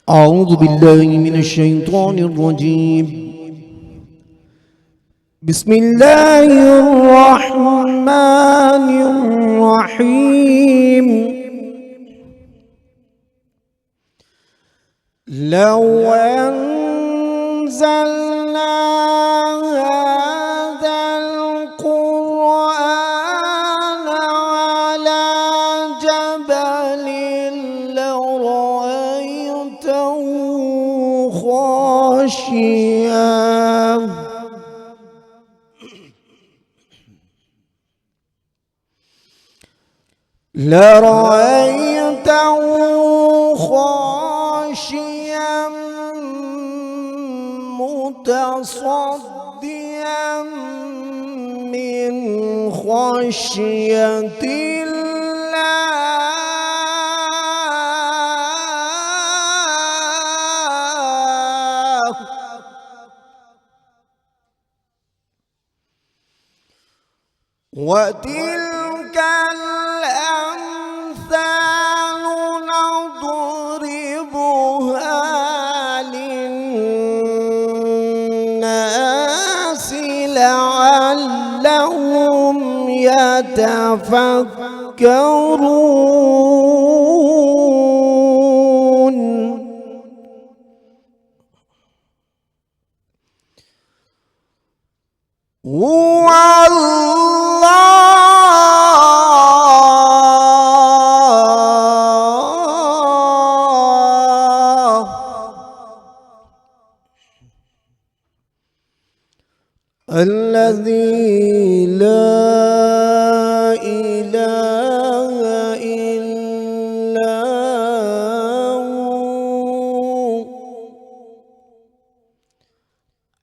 أعوذ بالله من الشيطان الرجيم. بسم الله الرحمن الرحيم. لو أنزلنا هذا القرآن على جبل لرأيته خاشعا متصدعا من خشية الله. وتلك الأمثال نضربها للناس لعلهم يتفكرون. الذي لا إله إلا هو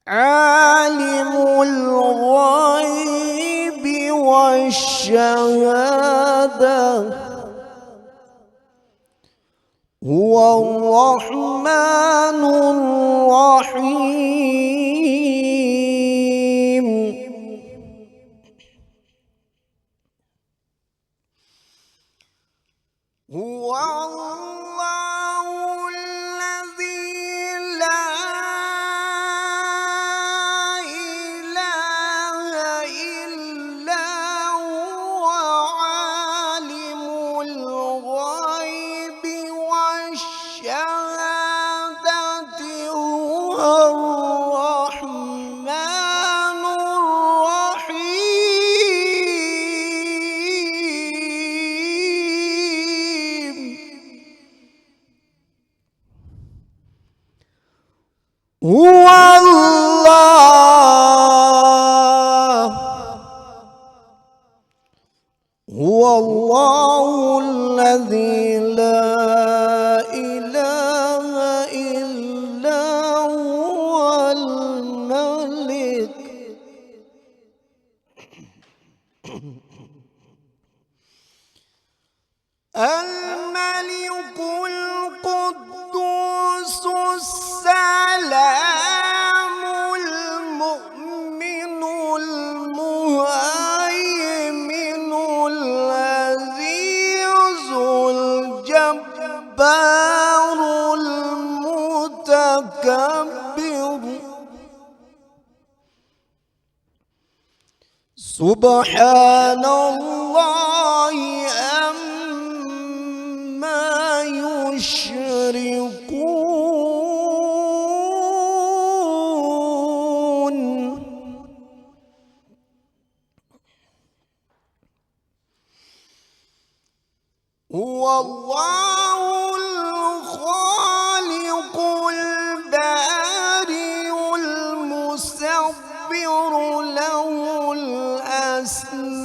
عالم الغيب والشهادة هو الرحمن الرحيم. هو الله الذي لا إله إلا هو عالم الغيب والشهادة هو الرحمن الرحيم. هو الله الذي لا إله إلا هو الملك القدوس السلام المؤمن المهيمن العزيز الجبار المتكبر. سبحان الله عما يشركون. هو الله الخالق البارئ المصور له الأسماء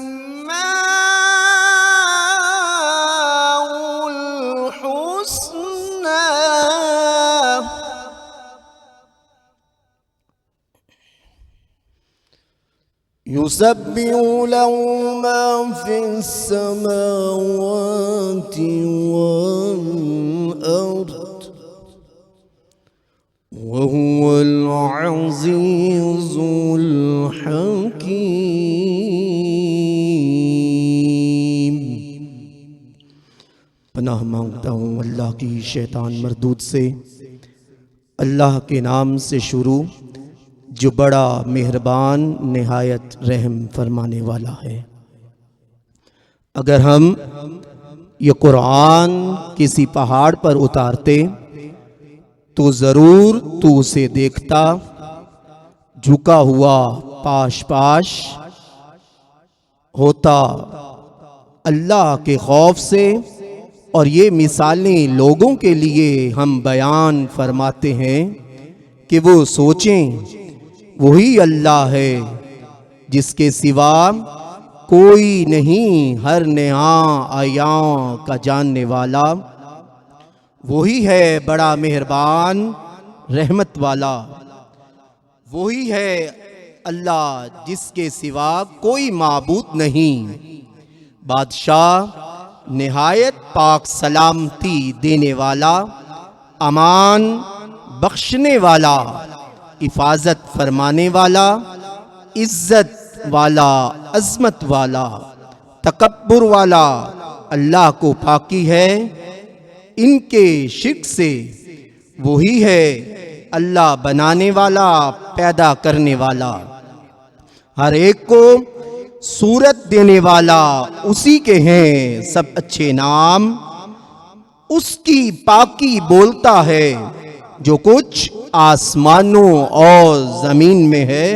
الحسنى. يسبح له ما في السماوات والأرض وهو العزيز الحكيم. پناہ مانگتا ہوں اللہ کی شیطان مردود سے اللہ کے نام سے شروع جو بڑا مہربان نہایت رحم فرمانے والا ہے۔ اگر ہم یہ قرآن کسی پہاڑ پر اتارتے تو ضرور تو اسے دیکھتا جھکا ہوا پاش پاش ہوتا اللہ کے خوف سے۔ اور یہ مثالیں لوگوں کے لیے ہم بیان فرماتے ہیں کہ وہ سوچیں وہی اللہ ہے جس کے سوا کوئی نہیں، ہر نہاں آیاں کا جاننے والا وہی ہے، بڑا مہربان رحمت والا وہی ہے اللہ جس کے سوا کوئی معبود نہیں، بادشاہ نہایت پاک سلامتی دینے والا، امان بخشنے والا، حفاظت فرمانے والا، عزت والا، عظمت والا، تکبر والا۔ اللہ کو پاکی ہے ان کے شرک سے، وہی ہے اللہ بنانے والا، پیدا کرنے والا، ہر ایک کو صورت دینے والا اسی کے ہیں سب اچھے نام، اس کی پاکی بولتا ہے جو کچھ آسمانوں اور زمین میں ہے،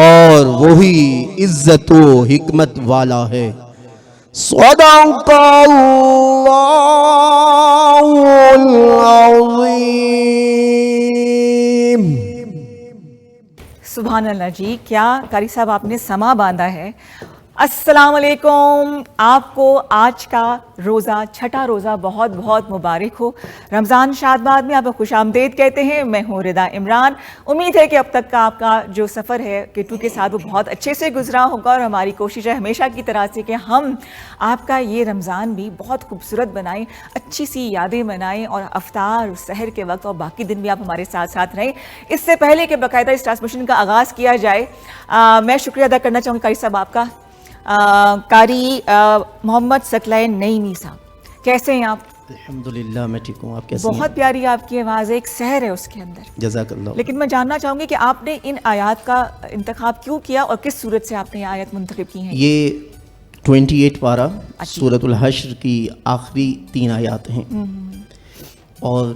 اور وہی عزت و حکمت والا ہے۔ صدق اللہ العظیم۔ سبحان اللہ جی، کیا قاری صاحب آپ نے سما باندھا ہے۔ السلام علیکم، آپ کو آج کا روزہ، چھٹا روزہ بہت بہت مبارک ہو۔ رمضان شادباد میں آپ کو خوش آمدید کہتے ہیں۔ میں ہوں ردا عمران۔ امید ہے کہ اب تک کا آپ کا جو سفر ہے کٹو کے ساتھ وہ بہت اچھے سے گزرا ہوگا، اور ہماری کوشش ہے ہمیشہ کی طرح سے کہ ہم آپ کا یہ رمضان بھی بہت خوبصورت بنائیں، اچھی سی یادیں بنائیں، اور افطار سحر کے وقت اور باقی دن بھی آپ ہمارے ساتھ ساتھ رہیں۔ اس سے پہلے کہ باقاعدہ اس ٹرانسمیشن کا آغاز کیا جائے، میں شکریہ ادا کرنا چاہوں گی قاری صاحب آپ کا، قاری محمد ثقلین نعیمی صاحب، کیسے ہیں آپ؟ الحمدللہ میں ٹھیک ہوں، آپ کیسے ہیں؟ بہت پیاری آپ کی آواز ہے، ایک سحر ہے اس کے اندر۔ جزاک اللہ۔ لیکن میں جاننا چاہوں گی کہ آپ نے ان آیات کا انتخاب کیوں کیا، اور کس صورت سے آپ نے یہ آیت منتخب کی ہیں؟ یہ 28 پارہ سورۃ الحشر کی آخری 3 آیات ہیں، اور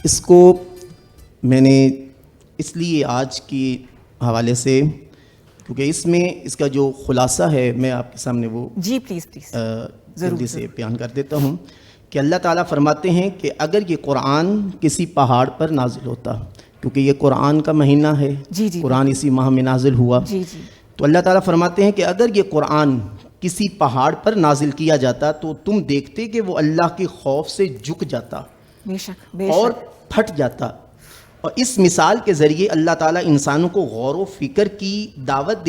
اس کو میں نے اس لیے آج کے حوالے سے، کیونکہ اس میں اس کا جو خلاصہ ہے میں آپ کے سامنے وہ جی پلیز پلیز جلدی سے بیان کر دیتا ہوں کہ اللہ تعالیٰ فرماتے ہیں کہ اگر یہ قرآن کسی پہاڑ پر نازل ہوتا، کیونکہ یہ قرآن کا مہینہ ہے، جی جی قرآن اسی ماہ میں نازل ہوا، جی جی، تو اللہ تعالیٰ فرماتے ہیں کہ اگر یہ قرآن کسی پہاڑ پر نازل کیا جاتا تو تم دیکھتے کہ وہ اللہ کے خوف سے جھک جاتا بے شک بے اور شک، پھٹ جاتا۔ اور اس مثال کے ذریعے اللہ تعالیٰ انسانوں کو غور و فکر کی دعوت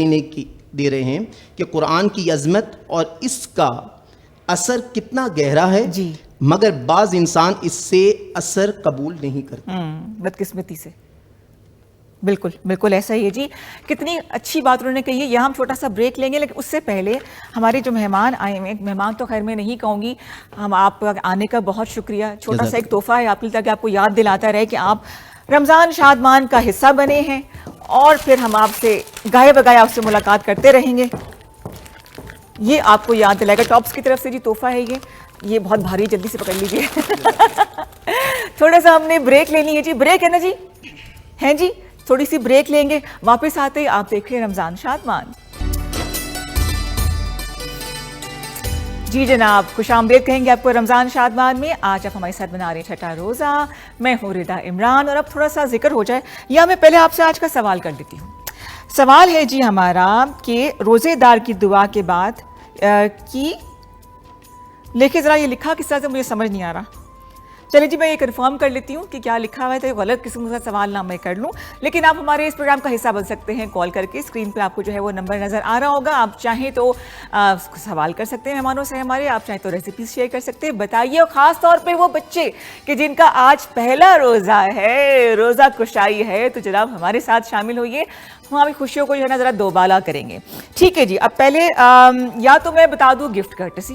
دے رہے ہیں کہ قرآن کی عظمت اور اس کا اثر کتنا گہرا ہے، جی، مگر بعض انسان اس سے اثر قبول نہیں کرتے۔ بدقسمتی سے، بالکل بالکل ایسا ہی ہے جی۔ کتنی اچھی بات انہوں نے کہی ہے۔ یہاں ہم چھوٹا سا بریک لیں گے، لیکن اس سے پہلے ہمارے جو مہمان آئے ہوئے، مہمان تو خیر میں نہیں کہوں گی، ہم آپ آنے کا بہت شکریہ، چھوٹا سا ایک تحفہ ہے آپ کے لیے تاکہ آپ کو یاد دلاتا رہے کہ آپ رمضان شادمان کا حصہ بنے ہیں، اور پھر ہم آپ سے گاہے بگائے آپ سے ملاقات کرتے رہیں گے۔ یہ آپ کو یاد دلائے گا، ٹاپس کی طرف سے جی تحفہ ہے یہ بہت بھاری، جلدی سے پکڑ لیجیے۔ تھوڑا سا ہم نے بریک لینی ہے جی، بریک ہے نا جی، ہیں جی، تھوڑی سی بریک لیں گے، واپس آتے ہی آپ دیکھ رہے ہیں رمضان شادمان۔ جی جناب، خوش آمدید کہیں گے آپ کو رمضان شادمان میں۔ آج آپ ہمارے ساتھ بنا رہے ہیں چھٹا روزہ، میں ہوں ردا عمران، اور اب تھوڑا سا ذکر ہو جائے، یا میں پہلے آپ سے آج کا سوال کر لیتی ہوں۔ سوال ہے جی ہمارا کہ روزے دار کی دعا کے بعد کی لکھے، ذرا یہ لکھا کس طرح سے مجھے سمجھ نہیں آ رہا، چلے جی میں یہ کنفرم کر لیتی ہوں کہ کیا لکھا ہوا ہے، تو غلط قسم کا سوال نہ میں کر لوں، لیکن آپ ہمارے اس پروگرام کا حصہ بن سکتے ہیں کال کر کے۔ اسکرین پہ آپ کو جو ہے وہ نمبر نظر آ رہا ہوگا، آپ چاہیں تو سوال کر سکتے ہیں مہمانوں سے ہمارے، آپ چاہیں تو ریسیپیز شیئر کر سکتے ہیں، بتائیے، اور خاص طور پہ وہ بچے کہ جن کا آج پہلا روزہ ہے، روزہ کشائی ہے، تو جناب ہمارے ساتھ شامل ہوئیے، ہماری خوشیوں کو جو ہے نا ذرا دوبالا کریں گے۔ ٹھیک ہے جی، اب پہلے یا تو میں بتا دوں گفٹ کرٹسی،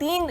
3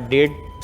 1.5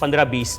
15-20।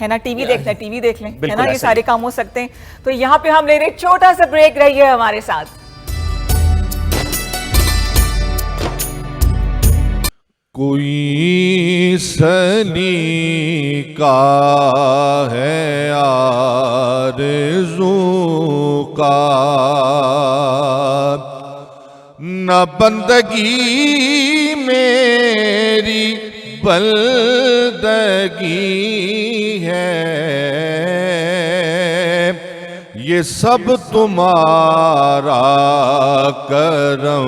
ہے نا, ٹی وی دیکھنا ہے ٹی وی دیکھ لیں, ہے نا, یہ ایسا سارے کام ہو سکتے ہیں. تو یہاں پہ ہم لے رہے چھوٹا سا بریک, رہیے ہمارے ساتھ. کوئی سلی کا ہے آرزو کا, نہ بندگی میری بندگی ہے, یہ سب تمہارا کرم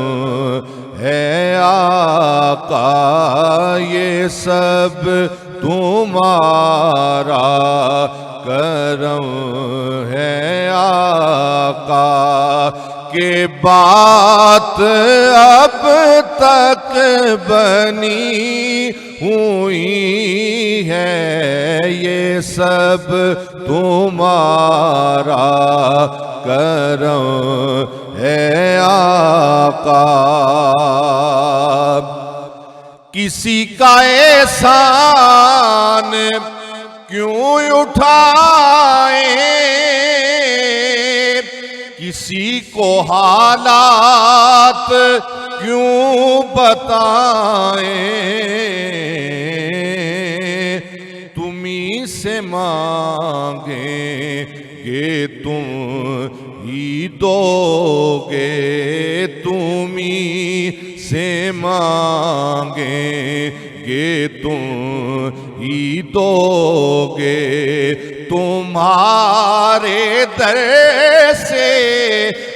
ہے آقا, یہ سب تمہارا کرم ہے آقا, کہ بات اب تک بنی ہوئی ہے, یہ سب تمہارا کرم ہے آقا. کسی کا احسان کیوں اٹھائیں, کسی کو حالات کیوں بتائیں, تمہیں سے مانگیں گے تم ہی دو گے, تمہیں سے مانگیں گے تم ہی دو گے, تمہارے در سے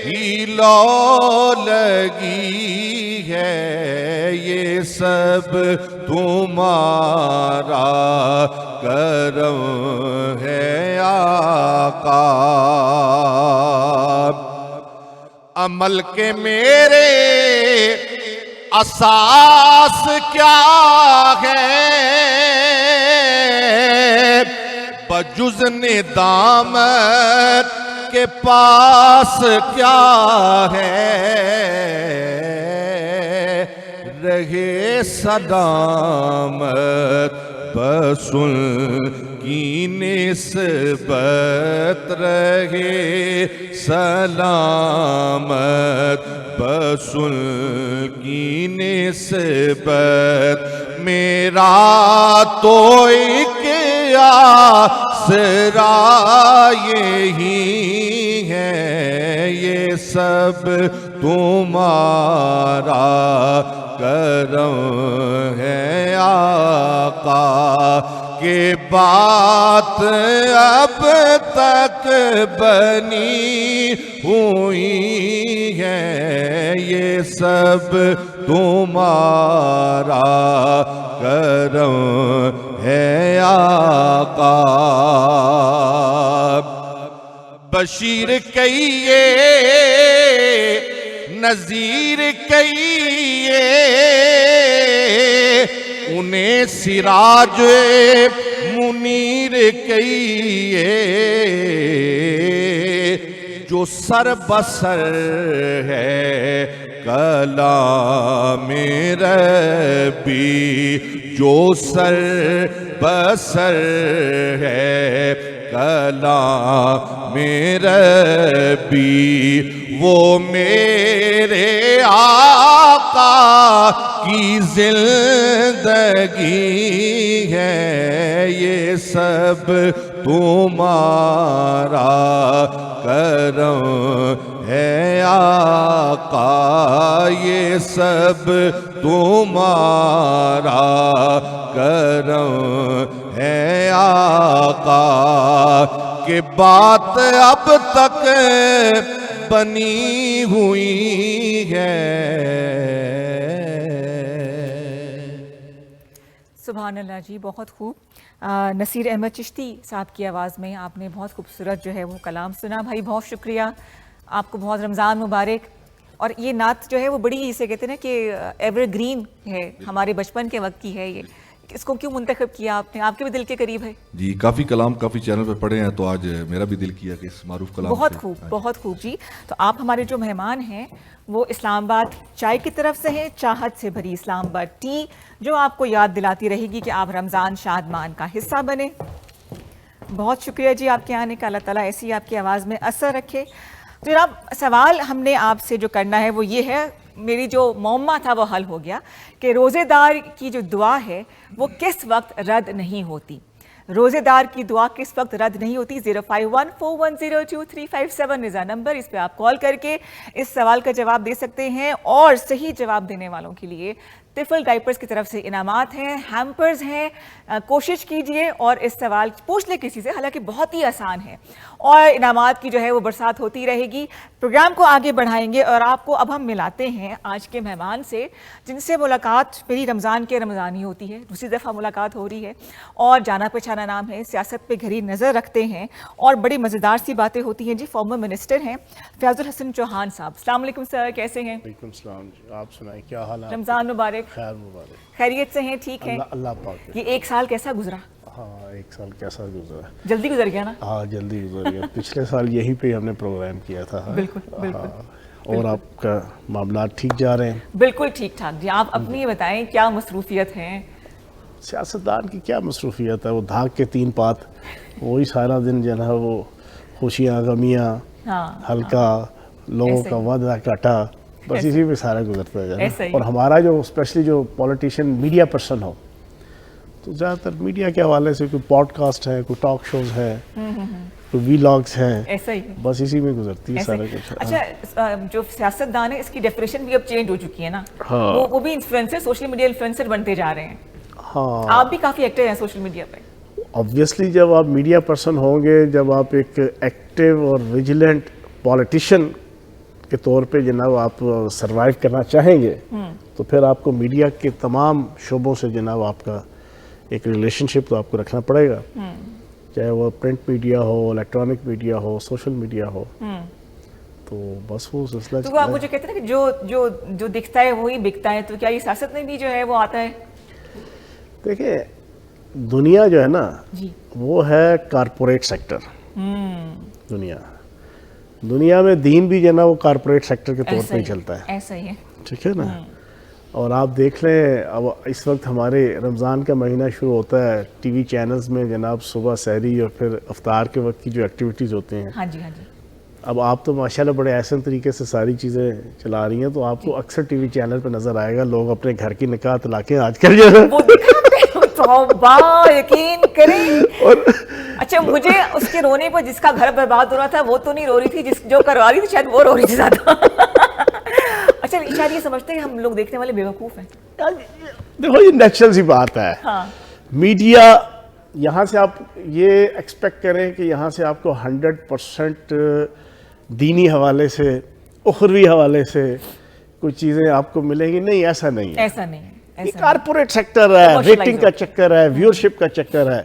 ہی لو لگی ہے, یہ سب تمہارا کرم ہے آقا. عمل کے میرے اساس کیا ہے, بجز ندامت کے پاس کیا ہے, رہے سلامت بسن کی نسبت, رہے سلامت بسن کی نسبت, میرا تو ایک آسرا یہی ہے, یہ سب تمہارا کرم ہے آقا, کہ بات اب تک بنی ہوئی ہے, یہ سب تمہارا کرم ہے آقا. بشیر کہیے نذیر کہیے, انہیں سراج منیر کہیے, جو سر بسر ہے کلام ربی, جو سر بسر ہے کلام ربی, وہ میرے آقا کی زندگی ہے, یہ سب تمہارا کرم ہے آقا, یہ سب تمہارا کرم ہے آقا, کہ بات اب تک بنی ہوئی ہے. سبحان اللہ جی, بہت خوب. نصیر احمد چشتی صاحب کی آواز میں آپ نے بہت خوبصورت جو ہے وہ کلام سنا. بھائی بہت شکریہ, آپ کو بہت رمضان مبارک. اور یہ نعت جو ہے وہ بڑی اسے کہتے ہیں نا کہ ایور گرین ہے, ہمارے بچپن کے وقت کی ہے. یہ اس کو کیوں منتخب کیا آپ نے, آپ کے بھی دل کے قریب ہے؟ جی کافی کلام کافی چینل پہ پڑھے ہیں, تو آج میرا بھی دل کیا کہ اس معروف کلام. بہت خوب, بہت خوب جی. تو آپ ہمارے جو مہمان ہیں وہ اسلام آباد چائے کی طرف سے ہیں, چاہت سے بھری اسلام آباد ٹی, جو آپ کو یاد دلاتی رہے گی کہ آپ رمضان شادمان کا حصہ بنے. بہت شکریہ جی آپ کے آنے کا. اللہ تعالیٰ ایسی آپ کی آواز میں اثر رکھے. تو جناب سوال ہم نے آپ سے جو کرنا ہے وہ یہ ہے, میری جو معمہ تھا وہ حل ہو گیا کہ روزے دار کی جو دعا ہے وہ کس وقت رد نہیں ہوتی. روزے دار کی دعا کس وقت رد نہیں ہوتی. 0514102357 رضا نمبر, اس پہ آپ کال کر کے اس سوال کا جواب دے سکتے ہیں. اور صحیح جواب دینے والوں کے لیے طفل ڈائپرز کی طرف سے انعامات ہیں, ہیمپرز ہیں. کوشش کیجئے اور اس سوال پوچھ لیں کسی سے, حالانکہ بہت ہی آسان ہے, اور انعامات کی جو ہے وہ برسات ہوتی رہے گی. پروگرام کو آگے بڑھائیں گے اور آپ کو اب ہم ملاتے ہیں آج کے مہمان سے, جن سے ملاقات میری رمضان کے رمضان ہی ہوتی ہے. دوسری دفعہ ملاقات ہو رہی ہے اور جانا پہچانا نام ہے, سیاست پہ گہری نظر رکھتے ہیں اور بڑی مزیدار سی باتیں ہوتی ہیں. جی فارمر منسٹر ہیں فیاض الحسن چوہان صاحب. السلام علیکم سر, کیسے ہیں؟ وعلیکم السلام جی, آپ سنائیں کیا حال ہے؟ رمضان مبارک. خیر مبارک. خیریت سے ہیں؟ ٹھیک ہیں؟ اللہ پاک. یہ ایک سال کیسا گزرا؟ ہاں ایک سال کیسا گزرا؟ جلدی گزر گیا نا؟ ہاں جلدی گزر گیا. پچھلے سال یہیں پہ ہم نے پروگرام کیا تھا. بالکل بالکل. اور آپ کا معاملات ٹھیک جا رہے ہیں؟ بالکل ٹھیک ٹھاک جی. آپ اپنی یہ بتائیں کیا مصروفیت ہیں؟ سیاستدان کی کیا مصروفیت ہے, وہ دھاگ کے 3 پات, وہی سارا دن جو ہے وہ خوشیاں غمیاں, ہلکا لوگوں کا وعدہ کاٹا, بس اسی پہ سارا گزرتا ہے. اور ہمارا جو اسپیشلی جو پولیٹیشین میڈیا پرسن ہو تو زیادہ تر میڈیا کے حوالے سے کوئی پوڈ کاسٹ ہے, کوئی ٹاک شوز ہے, کوئی ویلاگز ہیں, ایسا ہی بس اسی میں گزرتی ہے سارا کچھ. اچھا جو سیاستدان ہے اس کی ڈیفینیشن بھی اب چینج ہو چکی ہے نا, وہ بھی انفلوئنسر, سوشل میڈیا انفلوئنسر بنتے جا رہے ہیں. ہاں آپ بھی کافی ایکٹیو ہیں سوشل میڈیا پہ. آبویسلی جب آپ میڈیا پرسن ہوں گے, جب آپ ایک ایکٹیو اور ویجیلنٹ پولیٹیشین کے طور پہ جناب آپ سروائیو کرنا چاہیں گے تو پھر آپ کو میڈیا کے تمام شعبوں سے جناب آپ کا ایک ریلیشن شپ تو آپ کو رکھنا پڑے گا, چاہے وہ پرنٹ میڈیا ہو, الیکٹرانک میڈیا ہو, سوشل میڈیا ہو. تو بس وہ سلسلہ. تو آپ مجھے کہتے ہیں کہ جو دکھتا ہے وہی بکتا ہے, تو کیا یہ سیاست میں بھی جو ہے وہ آتا ہے؟ دیکھیں دنیا جو ہے نا وہ ہے کارپوریٹ سیکٹر. دنیا میں دین بھی جو ہے نا وہ کارپوریٹ سیکٹر کے طور پہ ہی چلتا ہے. ایسا ہی ہے, ٹھیک ہے نا. اور آپ دیکھ لیں اب اس وقت ہمارے رمضان کا مہینہ شروع ہوتا ہے, ٹی وی چینلز میں جناب صبح سحری اور پھر افطار کے وقت کی جو ایکٹیویٹیز ہوتے ہیں. ہاں جی ہاں جی. اب آپ تو ماشاءاللہ بڑے احسن طریقے سے ساری چیزیں چلا رہی ہیں, تو آپ کو اکثر ٹی وی چینل پہ نظر آئے گا لوگ اپنے گھر کی نکاح طلاقیں آج کل جو ہے توبہ, یقین کریں. اچھا مجھے اس کے رونے پر جس کا گھر برباد ہو رہا تھا وہ تو نہیں رو رہی تھی, جو کروا رہی تھی شاید وہ رو رہی تھی زیادہ. اچھا شاید یہ سمجھتے ہیں ہم لوگ دیکھنے والے بیوقوف ہیں. دیکھو یہ نیچرل سی بات ہے. میڈیا یہاں سے آپ یہ ایکسپیکٹ کریں کہ یہاں سے آپ کو 100% دینی حوالے سے, اخروی حوالے سے کوئی چیزیں آپ کو ملیں گی, نہیں, ایسا نہیں ہے. ایسا نہیں ہے. یہ کارپوریٹ سیکٹر ہے, ریٹنگ کا چکر ہے, ویورشپ کا چکر ہے,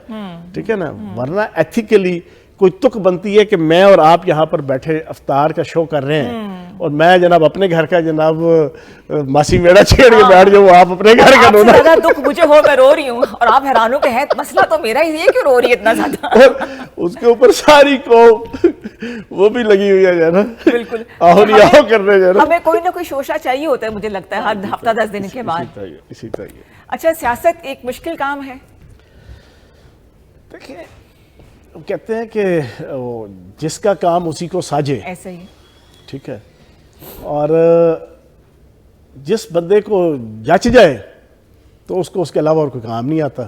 ٹھیک ہے نا. ورنہ ایتھیکلی کوئی تک بنتی ہے کہ میں اور آپ یہاں پر بیٹھے افطار کا شو کر رہے ہیں اور میں جناب اپنے گھر کا جناب ماسی میڑا چھیڑ کے بیٹھ جاؤں, آپ اپنے گھر کا رونا. زیادہ دکھ مجھے ہو, میں رو رہی ہوں اور آپ حیران ہو کہ ہے مسئلہ تو میرا ہی ہے, کیوں رو رہی ہے اتنا زیادہ. اور اس کے اوپر ساری قوم وہ بھی لگی ہوئی ہے جو ہے نا, بالکل آہو نہیں آہو کر رہے ہیں. ہمیں کوئی نہ کوئی شوشہ چاہیے ہوتا ہے مجھے لگتا ہے ہر ہفتہ 10 دن کے بعد. اسی طرح. اچھا سیاست ایک مشکل کام ہے. دیکھیں کہتے ہیں کہ جس کا کام اسی کو ساجے, ایسا ہی, ٹھیک ہے. اور جس بندے کو جچ جائے تو اس کو اس کے علاوہ اور کوئی کام نہیں آتا.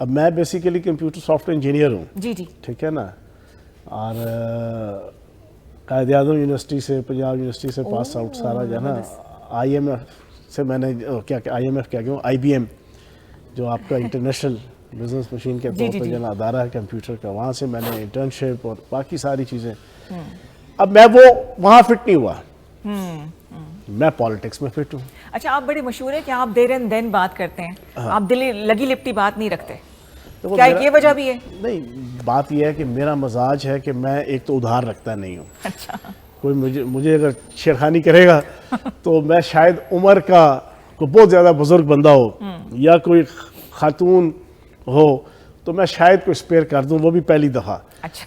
اب میں basically computer soft where engineer ہوں. جی جی, ٹھیک ہے نا. اور قائد اعظم یونیورسٹی سے, پنجاب یونیورسٹی سے پاس آؤٹ سارا جو ہے نا. آئی ایم ایف سے میں نے آئی ایم ایف کیا کہوں, آئی بی ایم جو آپ کا انٹرنیشنل بزنس مشین کے طور پر جو نا ادارہ ہے کمپیوٹر کا, وہاں سے میں نے انٹرنشپ اور باقی ساری چیزیں. اب میں وہ وہاں فٹ نہیں ہوا, میں پالیٹکس میں فٹ ہوں. اچھا آپ بڑے مشہور ہیں کہ آپ دیر اینڈ دین بات کرتے ہیں, آپ دلی لگی لپٹی بات نہیں رکھتے, کیا یہ وجہ بھی ہے؟ نہیں, بات یہ ہے کہ میرا مزاج ہے کہ میں ایک تو ادھار رکھتا نہیں ہوں. اچھا, کوئی مجھے اگر چھیڑخانی کرے گا تو میں شاید عمر کا کوئی بہت زیادہ بزرگ بندہ ہو یا کوئی خاتون ہو تو میں شاید کوئی اسپیئر کر دوں, وہ بھی پہلی دفعہ. اچھا,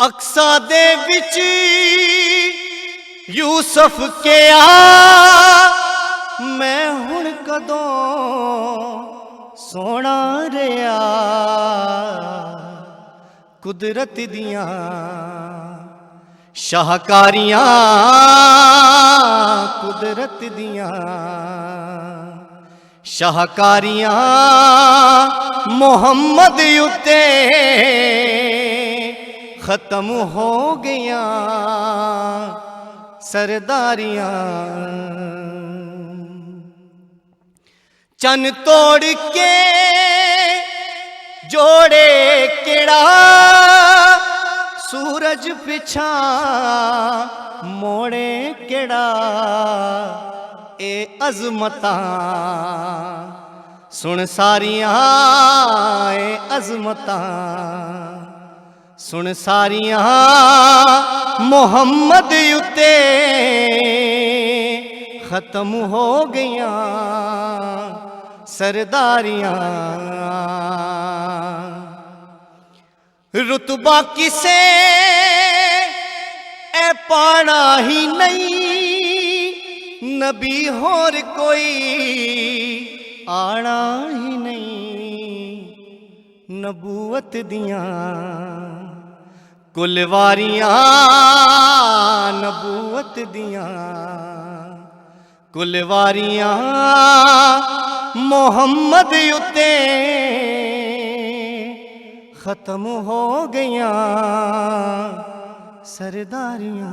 ਅਕਸਾ ਦੇ ਵਿੱਚ ਯੂਸਫ ਕਿਆ ਮੈਂ ਹੁਣ ਕਦੋਂ ਸੋਹਣਾ ਰਿਹਾ ਕੁਦਰਤ ਦੀਆਂ ਸ਼ਾਹਕਾਰੀਆਂ ਕੁਦਰਤ ਦੀਆਂ ਸ਼ਾਹਕਾਰੀਆਂ ਮੁਹੰਮਦ ਉੱਤੇ ਖਤਮ ਹੋ ਗਈਆਂ ਸਰਦਾਰੀਆਂ ਚੰਨ ਤੋੜ ਕੇ ਜੋੜੇ ਕਿਹੜਾ ਸੂਰਜ ਪਿਛਾ ਮੋੜੇ ਕਿਹੜਾ ਇਹ ਅਜ਼ਮਤਾਂ ਸੁਣ ਸਾਰੀਆਂ ਇਹ ਅਜ਼ਮਤਾਂ ਸੁਣ ਸਾਰੀਆਂ ਮੁਹੰਮਦ ਉੱਤੇ ਖਤਮ ਹੋ ਗਈਆਂ ਸਰਦਾਰੀਆਂ ਰੁਤਬਾ ਕਿਸੇ ਐ ਪਾਣਾ ਹੀ ਨਹੀਂ ਨਬੀ ਹੋਰ ਕੋਈ ਆਣਾ ਹੀ ਨਹੀਂ ਨਬੂਵਤ ਦੀਆਂ ਕੁਲਵਾਰੀਆਂ ਨਬੂਵਤ ਦੀਆਂ ਕੁਲਵਾਰੀਆਂ ਮੁਹੰਮਦ ਉੱਤੇ ਖਤਮ ਹੋ ਗਈਆਂ ਸਰਦਾਰੀਆਂ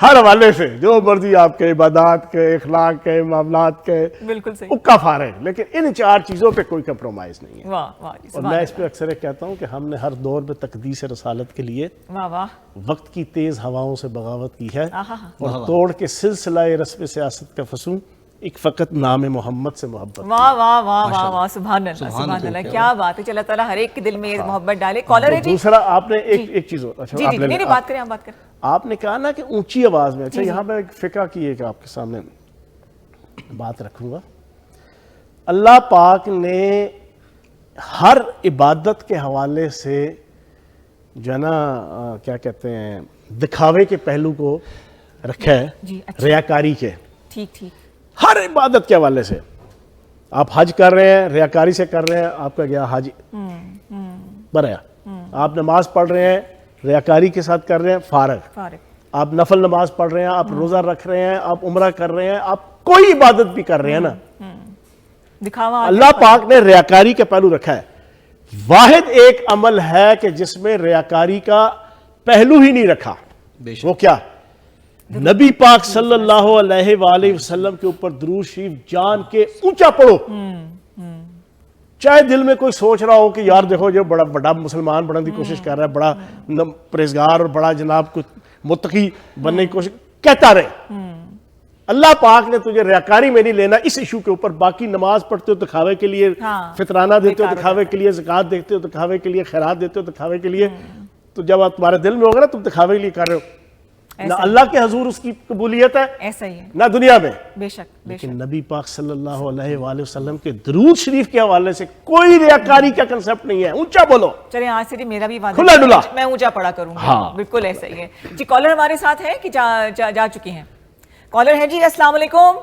ہر حوالے سے جو مرضی آپ کے عبادات کے، اخلاق کے، معاملات کے، بالکل صحیح. اکا فارغ، لیکن ان 4 چیزوں پہ کوئی کمپرومائز نہیں ہے. واہ واہ جی، اور سبحان میں اس پہ اکثر کہتا ہوں کہ ہم نے ہر دور میں تقدیس رسالت کے لیے واہ واہ. وقت کی تیز ہواؤں سے بغاوت کی ہے آہا. اور توڑ کے سلسلہ رسم سیاست کا فسوں ایک فقط نام محمد سے محبت. واہ واہ واہ واہ واہ، سبحان اللہ سبحان اللہ، کیا بات ہے. چلو تعالیٰ ہر ایک کے دل میں یہ محبت ڈالے. کالر ہے جی. دوسرا آپ نے ایک چیز اور، اچھا جی آپ جی نے نہیں بات کریں، آپ بات کریں. آپ نے کہا نا کہ اونچی آواز میں. اچھا یہاں میں ایک فقہ کی ایک آپ کے سامنے بات رکھوں گا. اللہ پاک نے ہر عبادت کے حوالے سے جو ہے نا کیا کہتے ہیں دکھاوے کے پہلو کو رکھا ہے. جی اچھا، ریاکاری کے ٹھیک ٹھیک. ہر عبادت کے حوالے سے. آپ حج کر رہے ہیں، ریاکاری سے کر رہے ہیں، آپ کا گیا حج بریا. آپ نماز پڑھ رہے ہیں، ریاکاری کے ساتھ کر رہے ہیں، فارغ. فارغ. آپ نفل نماز پڑھ رہے ہیں، آپ روزہ رکھ رہے ہیں، آپ عمرہ کر رہے ہیں، آپ کوئی عبادت بھی کر رہے ہیں نا، دکھاوا. اللہ پاک نے ریاکاری کا پہلو رکھا ہے. واحد ایک عمل ہے کہ جس میں ریاکاری کا پہلو ہی نہیں رکھا. وہ کیا؟ نبی پاک صلی اللہ علیہ وآلہ وسلم کے اوپر درود شریف جان کے اونچا پڑھو. چاہے دل میں کوئی سوچ رہا ہو کہ یار دیکھو جو بڑا بڑا مسلمان بننے کی کوشش کر رہا ہے، بڑا پرہیزگار اور بڑا جناب کچھ متقی بننے کی کوشش کہتا رہے. اللہ پاک نے تجھے ریاکاری میں نہیں لینا اس ایشو کے اوپر. باقی نماز پڑھتے ہو دکھاوے کے لیے، فطرانہ دیتے ہو دکھاوے کے لیے، زکوٰۃ دیتے ہو دکھاوے کے لیے، خیرات دیتے ہو دکھاوے کے لیے. تو جب آپ تمہارے دل میں ہوگا نا تم دکھاوے کے لیے کر رہے ہو، نہ اللہ کے حضور اس کی قبولیت ہے، ایسا ہی ہے نہ دنیا میں. بے شک بے شک. لیکن نبی پاک صلی اللہ علیہ وآلہ وسلم کے درود شریف کے حوالے سے کوئی ریاکاری کا کنسپٹ نہیں ہے. اونچا بولو. چلیں آج سے میرا بھی وعدہ کھلا ڈلا میں اونچا پڑا کروں گا. ہاں بالکل ایسا ہی ہے جی. کالر ہمارے ساتھ ہے کہ جا چکی ہیں. کالر ہے جی. السلام علیکم.